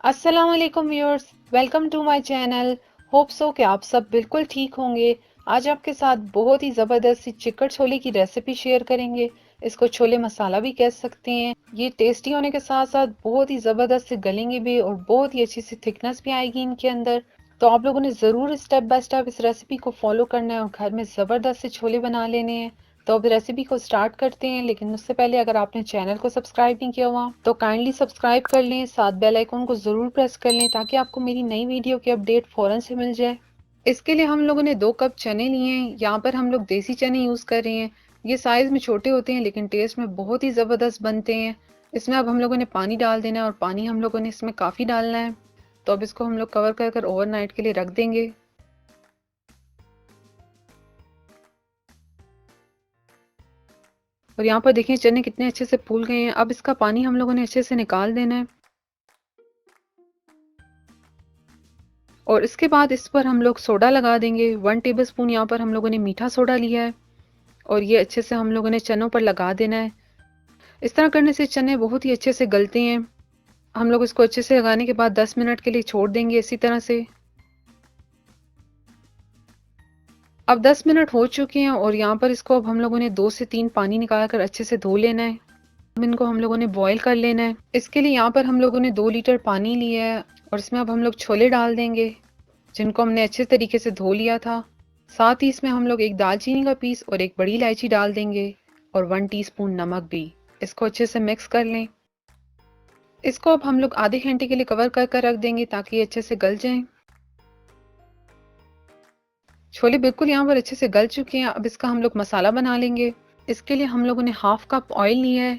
अस्सलाम वालेकुम viewers, welcome to my channel. Hope so कि आप सब बिल्कुल ठीक होंगे। आज आपके साथ बहुत ही ज़बरदस्त सी चिकन छोले की रेसिपी शेयर करेंगे। इसको छोले मसाला भी कह सकते हैं। ये टेस्टी होने के साथ साथ बहुत ही ज़बरदस्त से गलेंगे भी और बहुत ही अच्छी सी थिकनेस भी आएगी इनके अंदर। तो आप लोगों ने ज़रूर स्टेप बाय स्टेप इस रेसिपी को फॉलो करना है और घर में ज़बरदस्त से छोले बना लेने हैं। तो अब रेसिपी को स्टार्ट करते हैं, लेकिन उससे पहले अगर आपने चैनल को सब्सक्राइब नहीं किया हुआ तो काइंडली सब्सक्राइब कर लें, साथ बेल आइकन को ज़रूर प्रेस कर लें ताकि आपको मेरी नई वीडियो की अपडेट फ़ौरन से मिल जाए। इसके लिए हम लोगों ने 2 कप चने लिए हैं। यहाँ पर हम लोग देसी चने यूज़ कर रहे हैं। ये साइज़ में छोटे होते हैं लेकिन टेस्ट में बहुत ही ज़बरदस्त बनते हैं। इसमें अब हम लोगों ने पानी डाल देना है और पानी हम लोगों ने इसमें काफ़ी डालना है। तो अब इसको हम लोग कवर कर कर ओवरनाइट के लिए रख देंगे। और यहाँ पर देखिए चने कितने अच्छे से फूल गए हैं। अब इसका पानी हम लोगों ने अच्छे से निकाल देना है और इसके बाद इस पर हम लोग सोडा लगा देंगे। 1 टेबल स्पून यहाँ पर हम लोगों ने मीठा सोडा लिया है और ये अच्छे से हम लोगों ने चनों पर लगा देना है। इस तरह करने से चने बहुत ही अच्छे से गलते हैं। हम लोग इसको अच्छे से लगाने के बाद 10 मिनट के लिए छोड़ देंगे इसी तरह से। अब 10 मिनट हो चुके हैं और यहाँ पर इसको अब हम लोगों ने 2 से 3 पानी निकाल कर अच्छे से धो लेना है। अब इनको हम लोगों ने बॉईल कर लेना है। इसके लिए यहाँ पर हम लोगों ने 2 लीटर पानी लिया है और इसमें अब हम लोग छोले डाल देंगे जिनको हमने अच्छे तरीके से धो लिया था। साथ ही इसमें हम लोग एक दालचीनी का पीस और एक बड़ी इलायची डाल देंगे और 1 टीस्पून नमक भी। इसको अच्छे से मिक्स कर लें। इसको अब हम लोग आधे घंटे के लिए कवर कर कर रख देंगे ताकि ये अच्छे से गल जाएं। छोले बिल्कुल यहाँ पर अच्छे से गल चुके हैं। अब इसका हम लोग मसाला बना लेंगे। इसके लिए हम लोगों ने 1/2 कप ऑयल लिया है।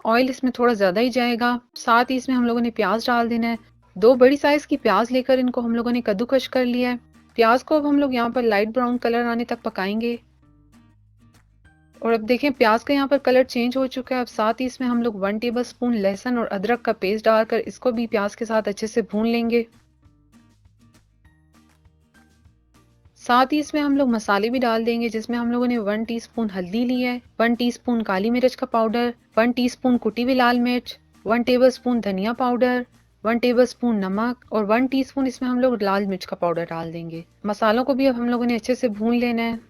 ऑयल इसमें थोड़ा ज़्यादा ही जाएगा। साथ ही इसमें हम लोगों ने प्याज डाल देना है। 2 बड़ी साइज़ की प्याज लेकर इनको हम लोगों ने कद्दूकश कर लिया है। प्याज को अब हम लोग यहाँ पर लाइट ब्राउन कलर आने तक पकाएंगे। और अब देखें प्याज का यहाँ पर कलर चेंज हो चुका है। अब साथ ही इसमें हम लोग 1 टेबल स्पून लहसुन और अदरक का पेस्ट डालकर इसको भी प्याज के साथ अच्छे से भून लेंगे। साथ ही इसमें हम लोग मसाले भी डाल देंगे जिसमें हम लोगों ने 1 टीस्पून हल्दी ली है, 1 टीस्पून काली मिर्च का पाउडर, 1 टीस्पून कुटी हुई लाल मिर्च, 1 टेबल स्पून धनिया पाउडर, 1 टेबल स्पून नमक और 1 टीस्पून इसमें हम लोग लाल मिर्च का पाउडर डाल देंगे। मसालों को भी अब हम लोगों ने अच्छे से भून लेना है।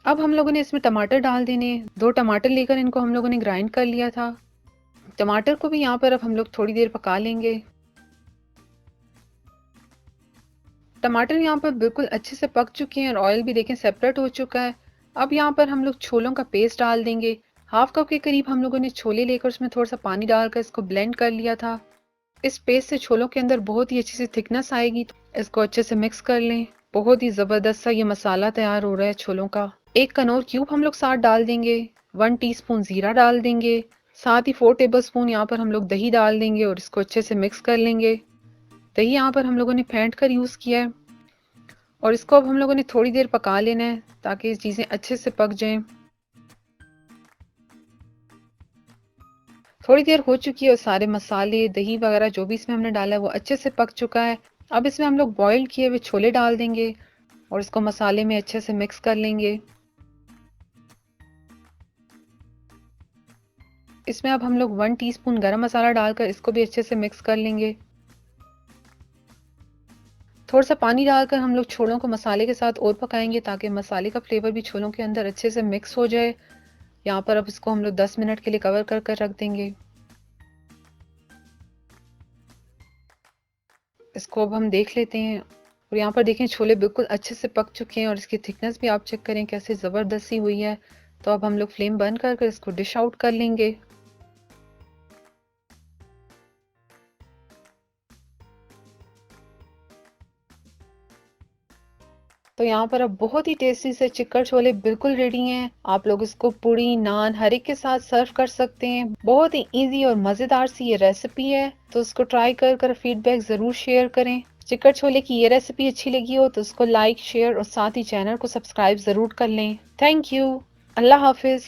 अब हम लोगों ने इसमें टमाटर डाल देने। 2 टमाटर लेकर इनको हम लोगों ने ग्राइंड कर लिया था। टमाटर को भी यहाँ पर अब हम लोग थोड़ी देर पका लेंगे। टमाटर यहाँ पर बिल्कुल अच्छे से पक चुके हैं और ऑयल भी देखें सेपरेट हो चुका है। अब यहाँ पर हम लोग छोलों का पेस्ट डाल देंगे। 1/2 कप के करीब हम लोगों ने छोले लेकर उसमें थोड़ा सा पानी डालकर इसको ब्लेंड कर लिया था। इस पेस्ट से छोलों के अंदर बहुत ही अच्छी सी थिकनेस आएगी। तो इसको अच्छे से मिक्स कर लें। बहुत ही ज़बरदस्त सा ये मसाला तैयार हो रहा है छोलों का। एक कनौर क्यूब हम लोग साथ डाल देंगे। 1 टीस्पून ज़ीरा डाल देंगे। साथ ही 4 टेबल स्पून यहाँ पर हम लोग दही डाल देंगे और इसको अच्छे से मिक्स कर लेंगे। दही यहाँ पर हम लोगों ने फेंट कर यूज़ किया है और इसको अब हम लोगों ने थोड़ी देर पका लेना है ताकि ये चीज़ें अच्छे से पक जाएं। थोड़ी देर हो चुकी है और सारे मसाले दही वगैरह जो भी इसमें हमने डाला है वो अच्छे से पक चुका है। अब इसमें हम लोग बॉईल किए हुए छोले डाल देंगे और इसको मसाले में अच्छे से मिक्स कर लेंगे। इसमें अब हम लोग 1 टीस्पून गरम मसाला डालकर इसको भी अच्छे से मिक्स कर लेंगे। थोड़ा सा पानी डालकर हम लोग छोलों को मसाले के साथ और पकाएंगे ताकि मसाले का फ्लेवर भी छोलों के अंदर अच्छे से मिक्स हो जाए। यहाँ पर अब इसको हम लोग 10 मिनट के लिए कवर कर कर रख देंगे। इसको अब हम देख लेते हैं और यहाँ पर देखें छोले बिल्कुल अच्छे से पक चुके हैं और इसकी थिकनेस भी आप चेक करें कैसे ज़बरदस्त सी हुई है। तो अब हम लोग फ्लेम बंद कर कर इसको डिश आउट कर लेंगे। तो यहाँ पर अब बहुत ही टेस्टी से चिकन छोले बिल्कुल रेडी हैं। आप लोग इसको पूड़ी नान हर एक के साथ सर्व कर सकते हैं। बहुत ही इजी और मज़ेदार सी ये रेसिपी है। तो इसको ट्राई कर कर फीडबैक ज़रूर शेयर करें। चिकन छोले की ये रेसिपी अच्छी लगी हो तो उसको लाइक शेयर और साथ ही चैनल को सब्सक्राइब ज़रूर कर लें। Thank you. अल्लाह हाफिज़।